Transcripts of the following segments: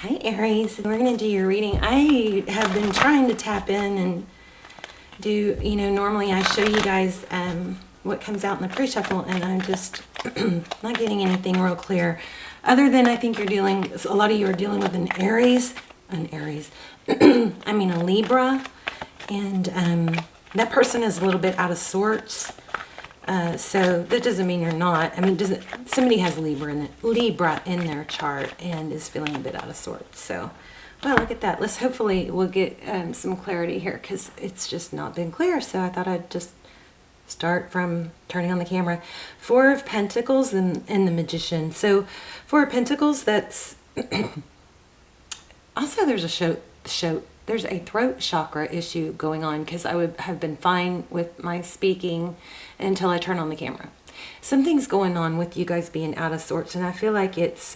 Hi Aries, we're going to do your reading. I have been trying to tap in and do, normally I show you guys what comes out in the pre-shuffle, and I'm just not getting anything real clear. Other than I think a lot of you are dealing with an Aries, I mean a Libra, and that person is a little bit out of sorts. So that doesn't mean you're not. I mean, somebody has Libra in their chart and is feeling a bit out of sorts. So, well, look at that. Hopefully we'll get some clarity here, because it's just not been clear. So I thought I'd just start from turning on the camera. Four of Pentacles and the Magician. So Four of Pentacles, that's also there's there's a throat chakra issue going on, because I would have been fine with my speaking until I turn on the camera. Something's going on with you guys being out of sorts, and I feel like it's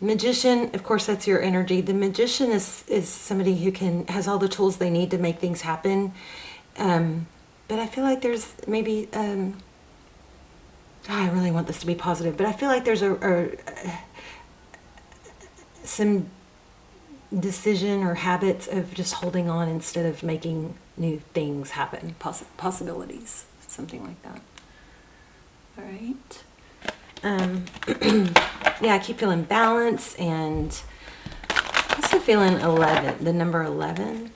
Magician, of course, that's your energy. The Magician is somebody who has all the tools they need to make things happen. But I feel like there's maybe I really want this to be positive, but I feel like there's some decision or habits of just holding on instead of making new things happen, possibilities, something like that. All right. Yeah, I keep feeling balance, and also feeling 11, the number 11.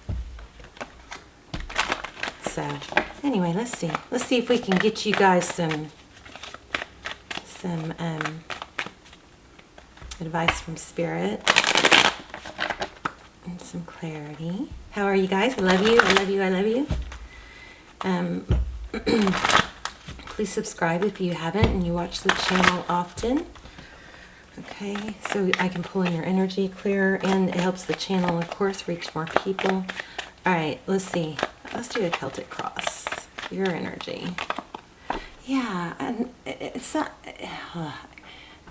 So anyway, let's see if we can get you guys some advice from Spirit and some clarity. How are you guys? I love you. I love you. I love you. Please subscribe if you haven't and you watch the channel often. Okay, so I can pull in your energy clearer, and it helps the channel, of course, reach more people. All right, let's see. Let's do a Celtic cross. Your energy. Yeah, and it's not... I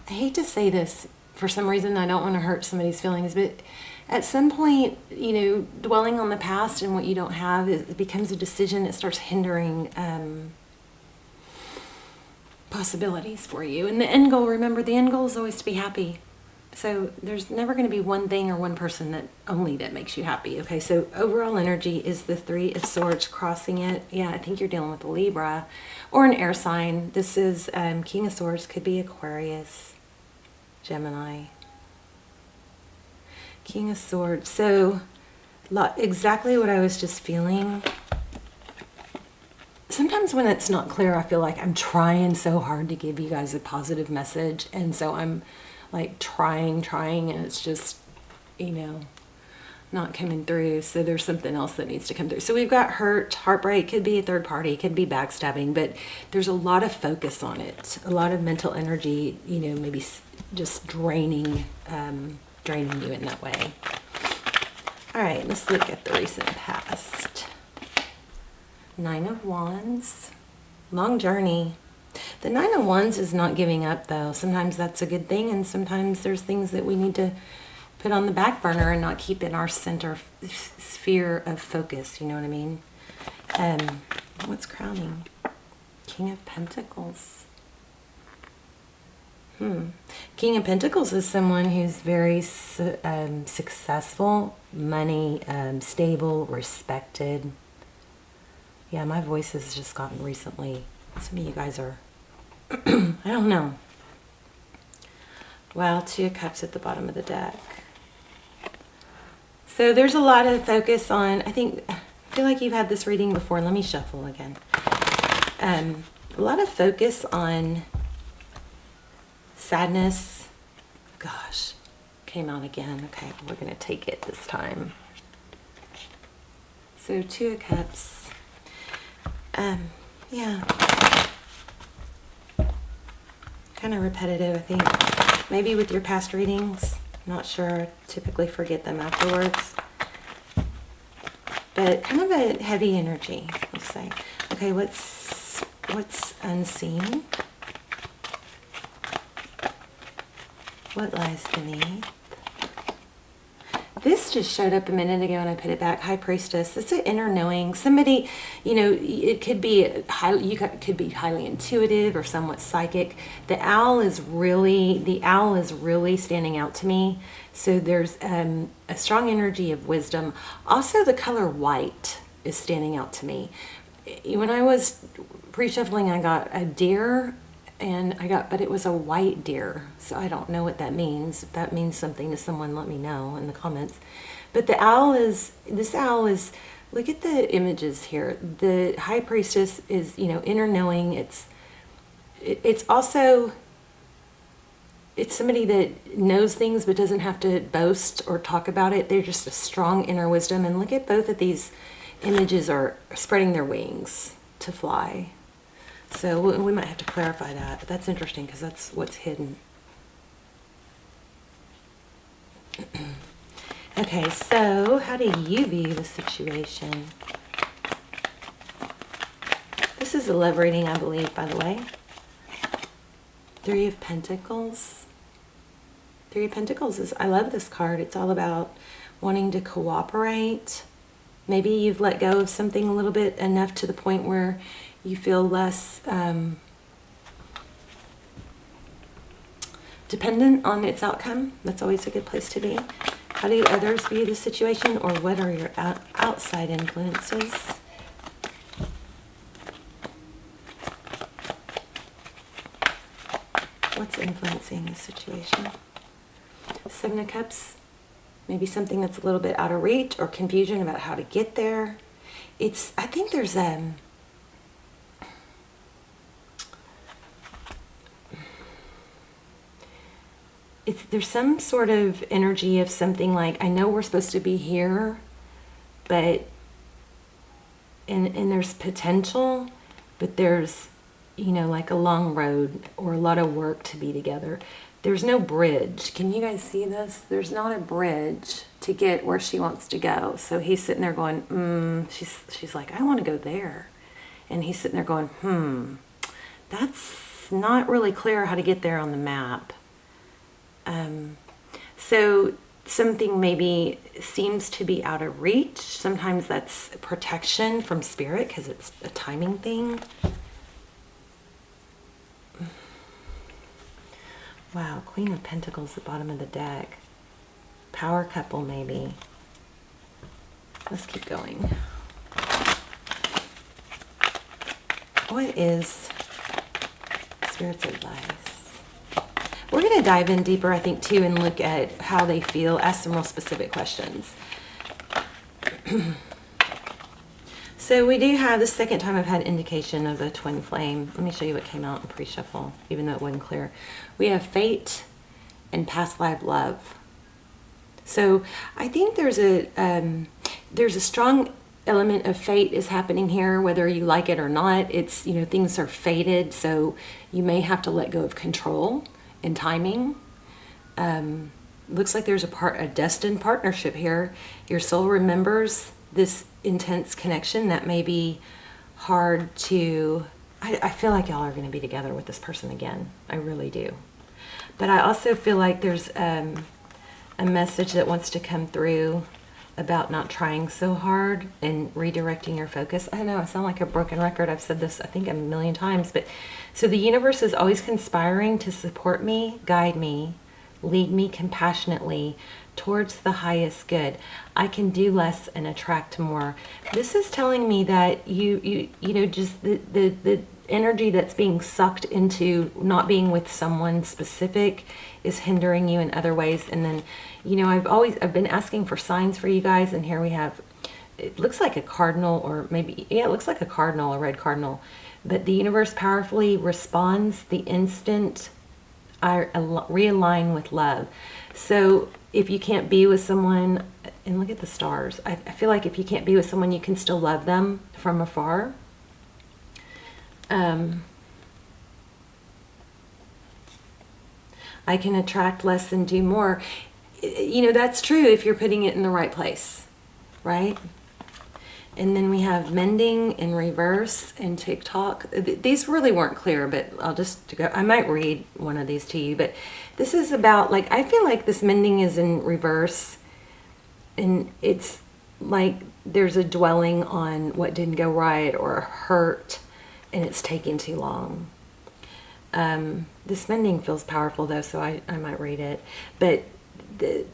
hate to say this. For some reason, I don't want to hurt somebody's feelings, but at some point, dwelling on the past and what you don't have, it becomes a decision. It starts hindering possibilities for you. And the end goal, remember, the end goal is always to be happy. So there's never going to be one thing or one person that makes you happy. Okay, so overall energy is the Three of Swords crossing it. Yeah, I think you're dealing with a Libra or an air sign. This is King of Swords, could be Aquarius, Gemini. King of Swords. So exactly what I was just feeling. Sometimes when it's not clear, I feel like I'm trying so hard to give you guys a positive message, and so I'm like trying, and it's just, not coming through. So there's something else that needs to come through. So we've got hurt, heartbreak, could be a third party, could be backstabbing, but there's a lot of focus on it, a lot of mental energy, maybe just draining you in that way. All right, let's look at the recent past. Nine of Wands, long journey. The Nine of Wands is not giving up, though. Sometimes that's a good thing, and sometimes there's things that we need to put on the back burner and not keep in our center sphere of focus. You know what I mean? What's crowning? King of Pentacles. King of Pentacles is someone who's very successful, money, stable, respected. Yeah, my voice has just gotten recently. Some of you guys are, I don't know. Wow, Two of Cups at the bottom of the deck. So there's a lot of focus on, I feel like you've had this reading before. Let me shuffle again. A lot of focus on sadness. Gosh, came out again. Okay, we're going to take it this time. So Two of Cups. Yeah. Kind of repetitive, I think. Maybe with your past readings. Not sure. Typically forget them afterwards. But kind of a heavy energy, let's say. Okay, what's unseen? What lies beneath? This just showed up a minute ago and I put it back. High Priestess. It's an inner knowing. Somebody, you know, it could be could be highly intuitive or somewhat psychic. The owl is really standing out to me. So there's a strong energy of wisdom. Also, the color white is standing out to me. When I was pre-shuffling, I got a deer. But it was a white deer, so I don't know what that means. If that means something to someone, let me know in the comments. But this owl is, look at the images here. The High Priestess is, you know, inner knowing. It's also, it's somebody that knows things but doesn't have to boast or talk about it. They're just a strong inner wisdom. And look at both of these images are spreading their wings to fly. So we might have to clarify that, but that's interesting because that's what's hidden. Okay, so how do you view the situation? This is a love reading, I believe, by the way. Three of Pentacles. Three of Pentacles is, I love this card. It's all about wanting to cooperate. Maybe you've let go of something a little bit enough to the point where you feel less dependent on its outcome. That's always a good place to be. How do others view the situation, or what are your outside influences? What's influencing the situation? Seven of Cups. Maybe something that's a little bit out of reach, or confusion about how to get there. I think there's there's some sort of energy of something like, I know we're supposed to be here, but and there's potential, but there's, you know, like a long road or a lot of work to be together. There's no bridge. Can you guys see this? There's not a bridge to get where she wants to go. So he's sitting there going, she's like, I want to go there. And he's sitting there going, that's not really clear how to get there on the map. So something maybe seems to be out of reach. Sometimes that's protection from spirit because it's a timing thing. Wow, Queen of Pentacles at the bottom of the deck. Power couple, maybe. Let's keep going. What is Spirit's advice? We're going to dive in deeper, I think, too, and look at how they feel. Ask some real specific questions. So we do have the second time I've had indication of a twin flame. Let me show you what came out in pre-shuffle, even though it wasn't clear. We have fate and past life love. So I think there's a strong element of fate is happening here, whether you like it or not. It's, you know, things are fated, so you may have to let go of control and timing. Looks like there's a destined partnership here. Your soul remembers this intense connection that may be hard to, I feel like y'all are going to be together with this person again. I really do. But I also feel like there's a message that wants to come through about not trying so hard and redirecting your focus. I know I sound like a broken record. I've said this, I think, a million times. But so the universe is always conspiring to support me, guide me, lead me compassionately towards the highest good. I can do less and attract more. This is telling me that you know, just the energy that's being sucked into not being with someone specific is hindering you in other ways. And then, you know, I've been asking for signs for you guys, and here we have, it looks like a cardinal, or maybe, yeah, it looks like a cardinal, a red cardinal. But the universe powerfully responds the instant I realign with love. So if you can't be with someone, and look at the stars, I feel like if you can't be with someone, you can still love them from afar. I can attract less and do more. You know, that's true if you're putting it in the right place, right? And then we have Mending in reverse and TikTok. These really weren't clear, but I might read one of these to you. But this is about, like, I feel like this Mending is in reverse. And it's like there's a dwelling on what didn't go right or hurt, and it's taking too long. This Mending feels powerful though, so I might read it. But I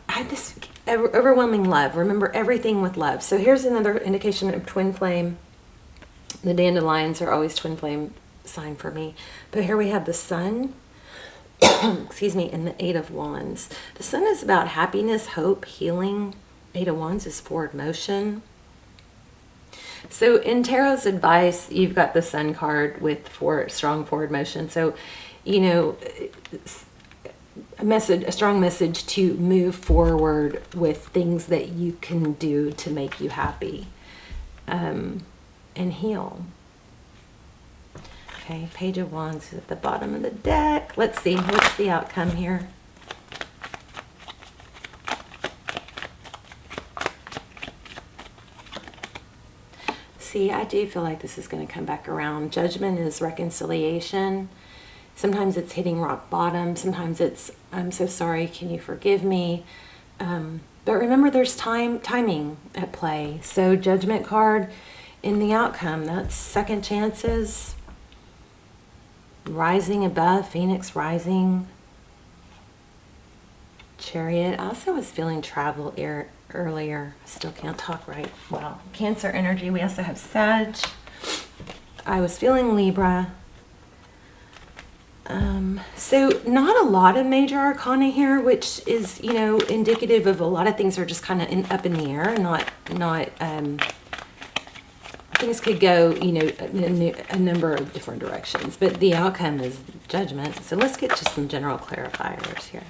had this overwhelming love. Remember everything with love. So here's another indication of twin flame. The dandelions are always twin flame sign for me. But here we have the sun, excuse me, and the Eight of Wands. The sun is about happiness, hope, healing. Eight of Wands is forward motion. So in Tarot's advice, you've got the Sun card with strong forward motion. So, you know, a strong message to move forward with things that you can do to make you happy, and heal. Okay, Page of Wands is at the bottom of the deck. Let's see, what's the outcome here? See, I do feel like this is going to come back around. Judgment is reconciliation. Sometimes it's hitting rock bottom. Sometimes it's, I'm so sorry, can you forgive me? But remember, there's timing at play. So Judgment card in the outcome, that's second chances. Rising above, Phoenix rising. Chariot. I also was feeling travel earlier. I still can't talk right. Wow. Cancer energy. We also have Sag. I was feeling Libra. So not a lot of major arcana here, which is, you know, indicative of a lot of things are just kind of up in the air. Things could go, you know, in a number of different directions, but the outcome is Judgment. So let's get to some general clarifiers here.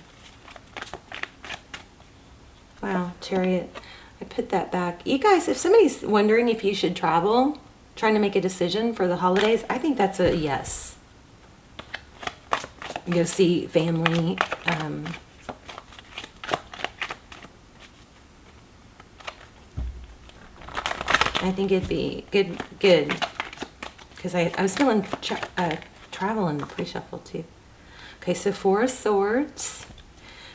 Wow, Chariot. I put that back. You guys, if somebody's wondering if you should travel, trying to make a decision for the holidays, I think that's a yes. Go see family. I think it'd be good, because I was feeling travel in the pre-shuffle too. Okay, so Four of Swords.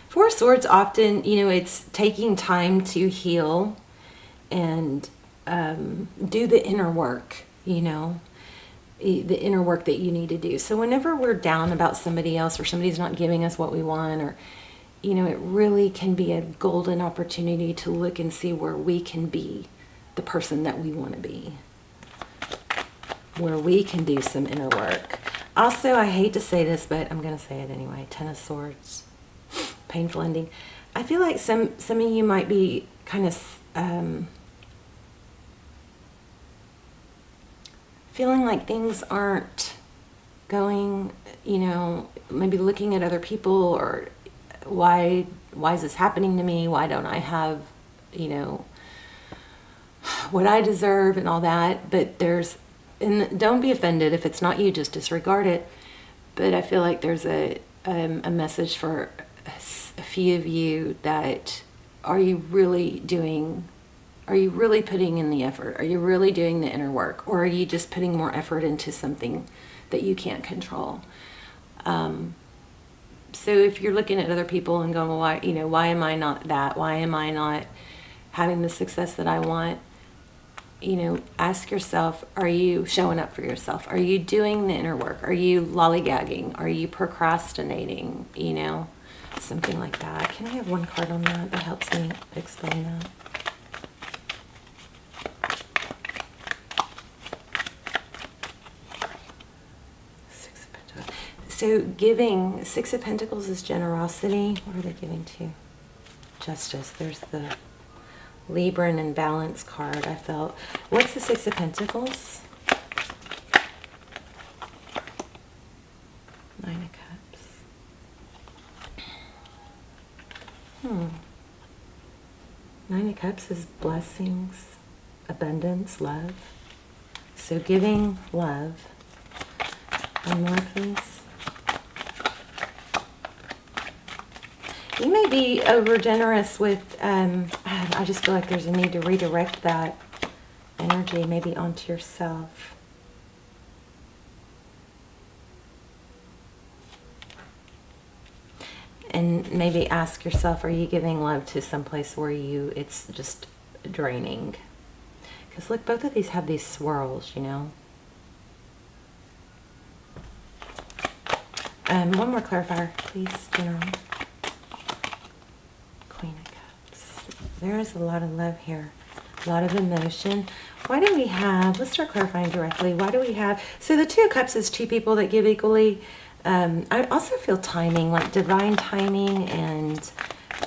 Four of Swords often, you know, it's taking time to heal and do the inner work, you know, the inner work that you need to do. So whenever we're down about somebody else or somebody's not giving us what we want, or, you know, it really can be a golden opportunity to look and see where we can be the person that we want to be, where we can do some inner work. Also, I hate to say this, but I'm going to say it anyway. Ten of Swords. Painful ending. I feel like some of you might be kind of feeling like things aren't going, you know, maybe looking at other people, or why is this happening to me? Why don't I have, you know, what I deserve and all that? But and don't be offended if it's not you, just disregard it. But I feel like there's a message for a few of you that are you really putting in the effort? Are you really doing the inner work? Or are you just putting more effort into something that you can't control? So if you're looking at other people and going, well, why am I not that? Why am I not having the success that I want? You know, ask yourself, are you showing up for yourself? Are you doing the inner work? Are you lollygagging? Are you procrastinating? You know, something like that. Can I have one card on that? That helps me explain that. Six of Pentacles. So giving, Six of Pentacles is generosity. What are they giving to? Justice. There's the Libra and Balance card. I felt. What's the Six of Pentacles? Nine of Cups. Nine of Cups is blessings, abundance, love. So giving love. One more, please. You may be over generous with, I just feel like there's a need to redirect that energy maybe onto yourself. And maybe ask yourself, are you giving love to some place where it's just draining? Because look, both of these have these swirls, you know. One more clarifier, please, General. Queen of Cups. There is a lot of love here. A lot of emotion. Why do we have, let's start clarifying directly. Why do we have, so the Two of Cups is two people that give equally. I also feel timing, like divine timing and,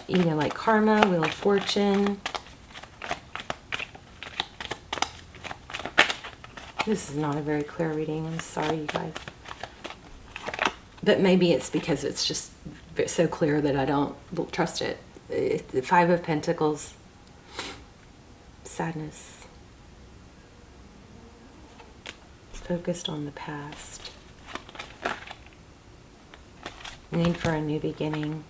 you know, like karma, Wheel of Fortune. This is not a very clear reading. I'm sorry, you guys. But maybe it's because it's just so clear that I don't trust it. The Five of Pentacles. Sadness. It's focused on the past. Need for a new beginning.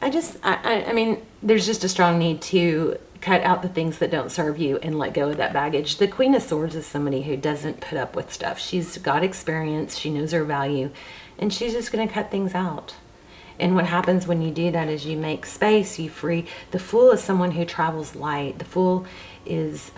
I mean, there's just a strong need to cut out the things that don't serve you and let go of that baggage. The Queen of Swords is somebody who doesn't put up with stuff. She's got experience, she knows her value, and she's just going to cut things out. And what happens when you do that is you make space, you free. The Fool is someone who travels light. The Fool is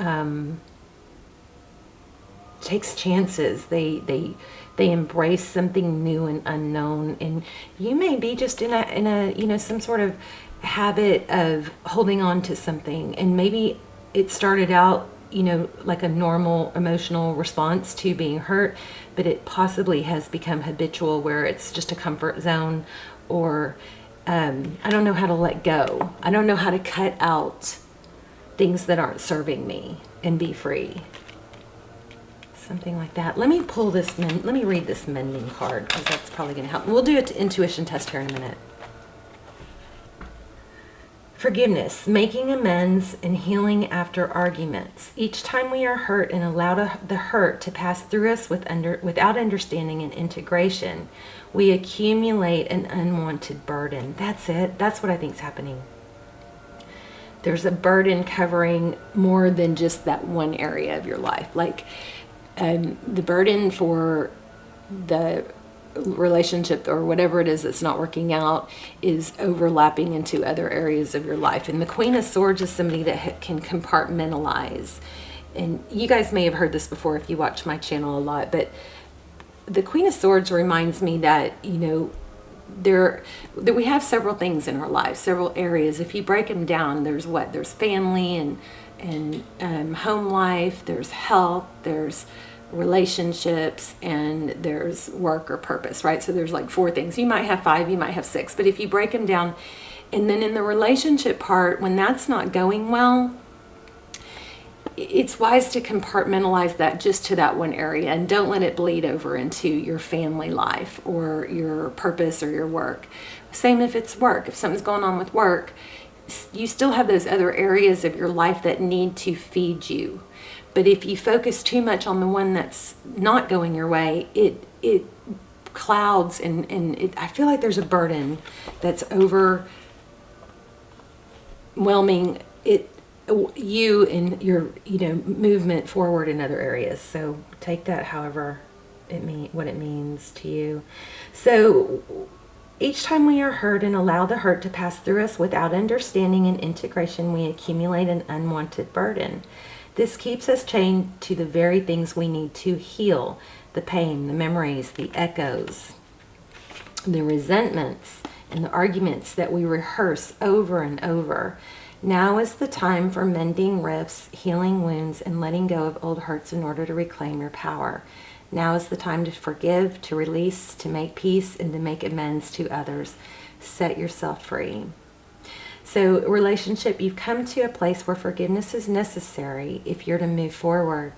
takes chances. They embrace something new and unknown, and you may be just in a you know, some sort of habit of holding on to something, and maybe it started out, you know, like a normal emotional response to being hurt, but it possibly has become habitual where it's just a comfort zone, or I don't know how to let go. I don't know how to cut out things that aren't serving me and be free. Something like that. Let me pull this, let me read this Mending card, because that's probably going to help. We'll do an intuition test here in a minute. Forgiveness, making amends and healing after arguments. Each time we are hurt and allow the hurt to pass through us without understanding and integration, we accumulate an unwanted burden. That's it. That's what I think is happening. There's a burden covering more than just that one area of your life. Like the burden for the relationship or whatever it is that's not working out is overlapping into other areas of your life. And the Queen of Swords is somebody that can compartmentalize. And you guys may have heard this before if you watch my channel a lot, but the Queen of Swords reminds me that, you know, that we have several things in our lives, several areas. If you break them down, there's what? There's family and home life, there's health, there's relationships, and there's work or purpose, right? So there's like 4 things. You might have 5, you might have 6, but if you break them down, and then in the relationship part, when that's not going well, it's wise to compartmentalize that just to that one area, and don't let it bleed over into your family life or your purpose or your work. Same if it's work. If something's going on with work, you still have those other areas of your life that need to feed you. But if you focus too much on the one that's not going your way, it clouds and I feel like there's a burden that's overwhelming you and your, you know, movement forward in other areas. So take that however what it means to you. So each time we are hurt and allow the hurt to pass through us without understanding and integration, we accumulate an unwanted burden. This keeps us chained to the very things we need to heal: the pain, the memories, the echoes, the resentments, and the arguments that we rehearse over and over. Now is the time for mending rifts, healing wounds, and letting go of old hurts in order to reclaim your power. Now is the time to forgive, to release, to make peace, and to make amends to others. Set yourself free. So, relationship, you've come to a place where forgiveness is necessary if you're to move forward.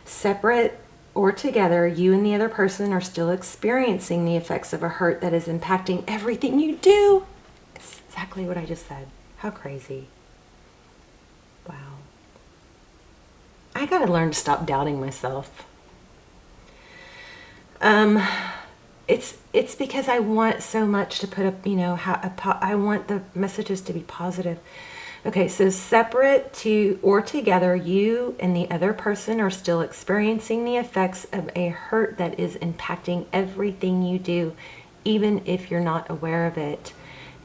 Separate or together, you and the other person are still experiencing the effects of a hurt that is impacting everything you do. It's exactly what I just said. How crazy. Wow. I gotta learn to stop doubting myself. It's because I want so much to put up, you know, I want the messages to be positive. Okay, so separate to or together, you and the other person are still experiencing the effects of a hurt that is impacting everything you do. even if you're not aware of it.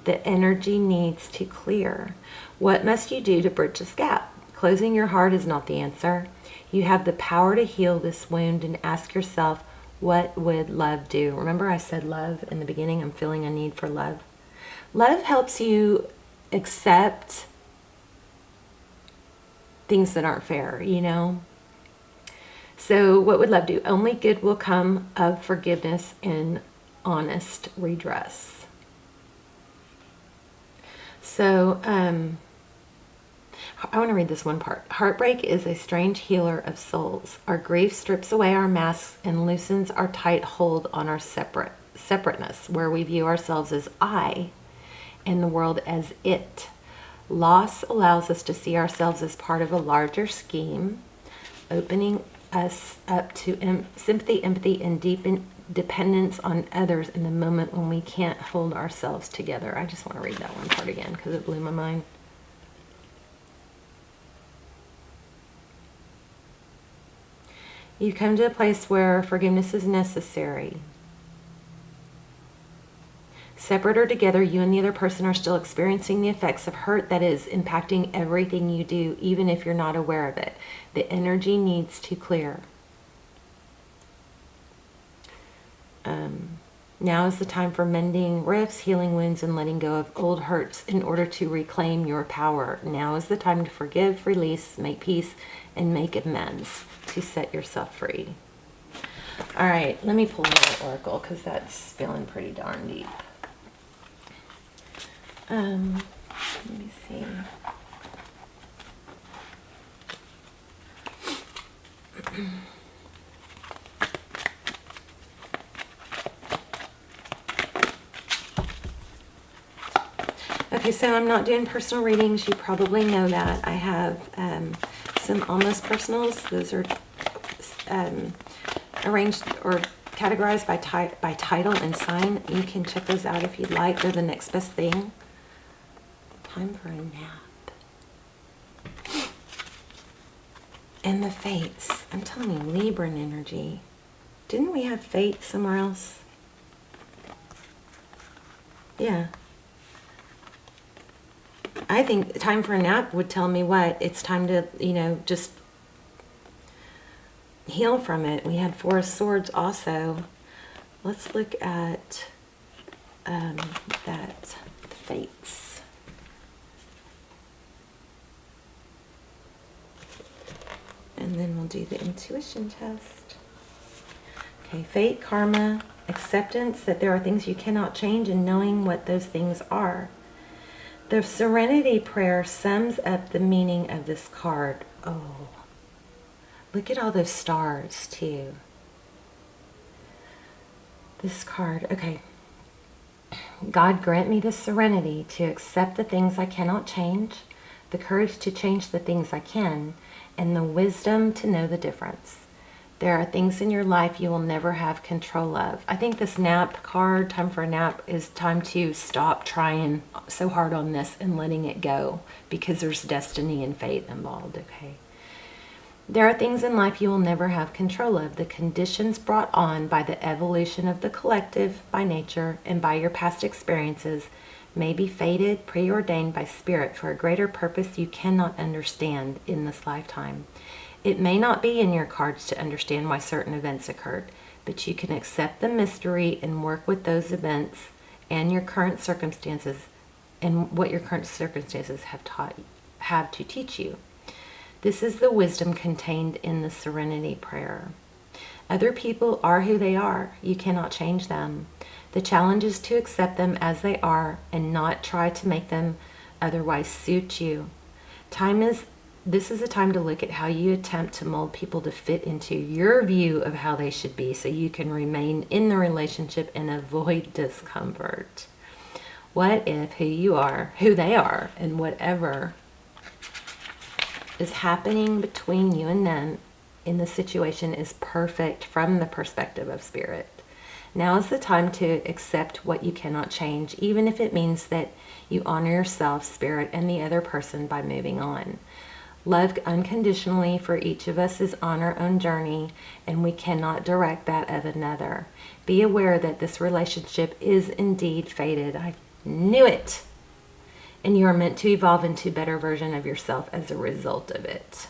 The energy needs to clear. What must you do to bridge this gap? Closing your heart is not the answer. You have the power to heal this wound and ask yourself, what would love do? Remember I said love in the beginning? I'm feeling a need for love. Love helps you accept things that aren't fair, you know? So what would love do? Only good will come of forgiveness and honest redress. So, I want to read this one part. Heartbreak is a strange healer of souls. Our grief strips away our masks and loosens our tight hold on our separateness, where we view ourselves as I and the world as it. Loss allows us to see ourselves as part of a larger scheme, opening us up to sympathy, empathy, and deep dependence on others in the moment when we can't hold ourselves together. I just want to read that one part again because it blew my mind. You come to a place where forgiveness is necessary. Separate or together, you and the other person are still experiencing the effects of hurt that is impacting everything you do, even if you're not aware of it. The energy needs to clear. Now is the time for mending rifts, healing wounds, and letting go of old hurts in order to reclaim your power. Now is the time to forgive, release, make peace, and make amends to set yourself free. All right, let me pull another oracle because that's feeling pretty darn deep. Let me see. Okay, so I'm not doing personal readings. You probably know that. I have some almost personals. Those are arranged or categorized by title and sign. You can check those out if you'd like. They're the next best thing. Time for a nap. And the fates. I'm telling you, Libra energy. Didn't we have fate somewhere else? Yeah. I think time for a nap would tell me what? It's time to, you know, just heal from it. We had Four of Swords also. Let's look at that fates. And then we'll do the intuition test. Okay, fate, karma, acceptance that there are things you cannot change and knowing what those things are. The Serenity Prayer sums up the meaning of this card. Oh, look at all those stars too. This card, okay. God grant me the serenity to accept the things I cannot change, the courage to change the things I can, and the wisdom to know the difference. There are things in your life you will never have control of. I think this nap card, time for a nap, is time to stop trying so hard on this and letting it go because there's destiny and fate involved, okay? There are things in life you will never have control of. The conditions brought on by the evolution of the collective, by nature, and by your past experiences may be fated, preordained by spirit for a greater purpose you cannot understand in this lifetime. It may not be in your cards to understand why certain events occurred, but you can accept the mystery and work with those events and your current circumstances and what your current circumstances have to teach you. This is the wisdom contained in the Serenity Prayer. Other people are who they are. You cannot change them. The challenge is to accept them as they are and not try to make them otherwise suit you. This is a time to look at how you attempt to mold people to fit into your view of how they should be so you can remain in the relationship and avoid discomfort. What if who they are, and whatever is happening between you and them in the situation is perfect from the perspective of spirit? Now is the time to accept what you cannot change, even if it means that you honor yourself, spirit, and the other person by moving on. Love unconditionally for each of us is on our own journey, and we cannot direct that of another. Be aware that this relationship is indeed fated. I knew it. And you are meant to evolve into a better version of yourself as a result of it.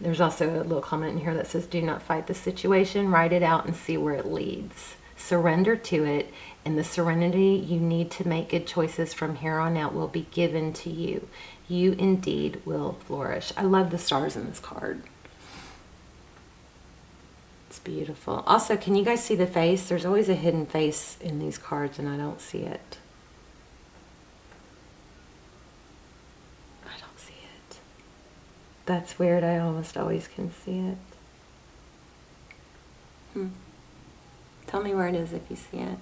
There's also a little comment in here that says, do not fight the situation, write it out and see where it leads. Surrender to it, and the serenity you need to make good choices from here on out will be given to you. You indeed will flourish. I love the stars in this card. It's beautiful. Also, can you guys see the face? There's always a hidden face in these cards, and I don't see it. I don't see it. That's weird. I almost always can see it. Tell me where it is if you see it.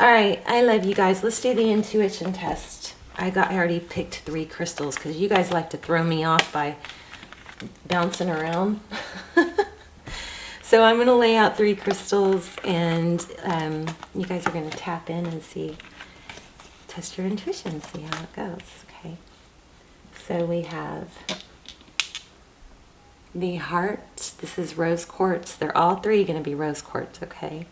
All right, I love you guys. Let's do the intuition test. I already picked 3 crystals because you guys like to throw me off by bouncing around. So I'm going to lay out 3 crystals, and you guys are going to tap in and test your intuition, see how it goes. Okay. So we have the heart. This is rose quartz. They're all 3 going to be rose quartz, okay?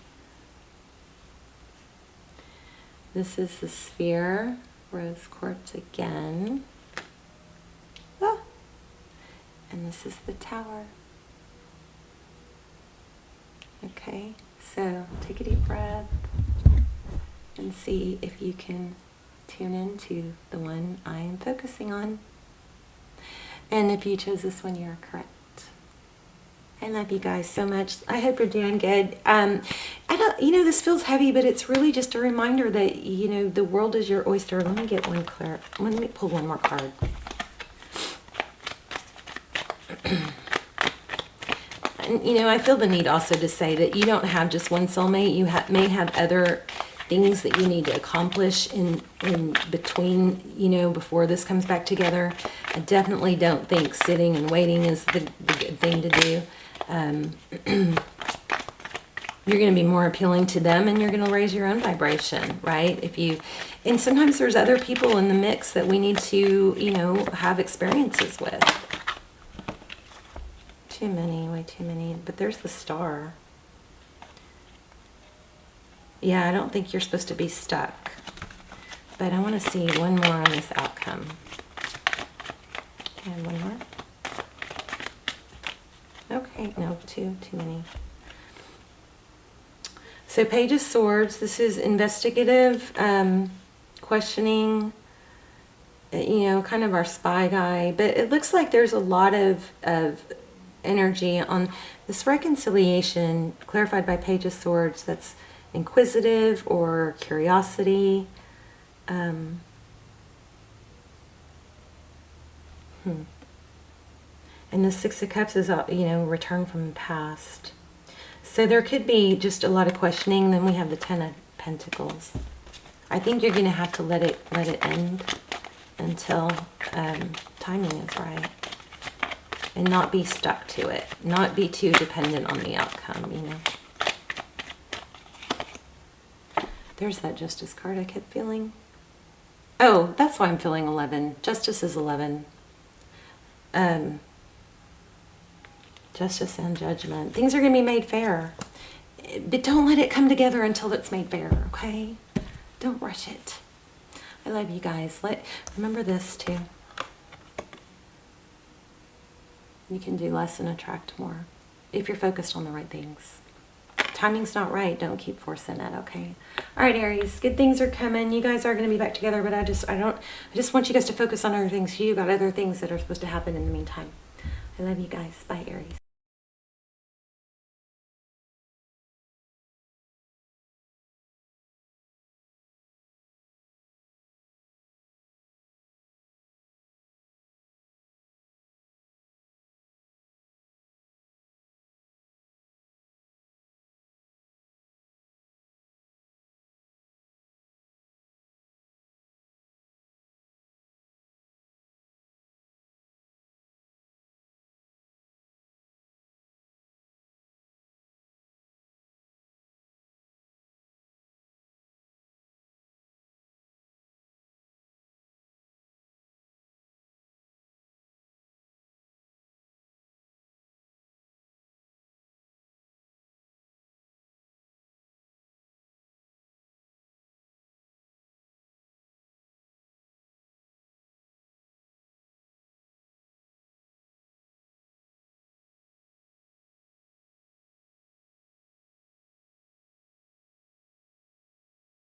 This is the sphere, rose quartz again. Ah. And this is the tower. Okay, so take a deep breath and see if you can tune into the one I am focusing on. And if you chose this one, you're correct. I love you guys so much. I hope you're doing good. This feels heavy, but it's really just a reminder that, the world is your oyster. Let me get one clear. Let me pull one more card. And, I feel the need also to say that you don't have just one soulmate. You may have other things that you need to accomplish in between, before this comes back together. I definitely don't think sitting and waiting is the good thing to do. You're going to be more appealing to them, and you're going to raise your own vibration, right? And sometimes there's other people in the mix that we need to, have experiences with. Too many, way too many. But there's the star. Yeah, I don't think you're supposed to be stuck. But I want to see one more on this outcome. And one more. Okay, no, too many. So Page of Swords, this is investigative, questioning, kind of our spy guy. But it looks like there's a lot of energy on this reconciliation, clarified by Page of Swords, that's inquisitive or curiosity. And the Six of Cups is, return from the past. So there could be just a lot of questioning. Then we have the Ten of Pentacles. I think you're going to have to let it end until timing is right. And not be stuck to it. Not be too dependent on the outcome, There's that Justice card I kept feeling. Oh, that's why I'm feeling 11. Justice is 11. Justice and Judgment. Things are going to be made fair. But don't let it come together until it's made fair, okay? Don't rush it. I love you guys. Remember this, too. You can do less and attract more if you're focused on the right things. Timing's not right. Don't keep forcing it, okay? All right, Aries, good things are coming. You guys are going to be back together, but I just want you guys to focus on other things. You got other things that are supposed to happen in the meantime. I love you guys. Bye, Aries.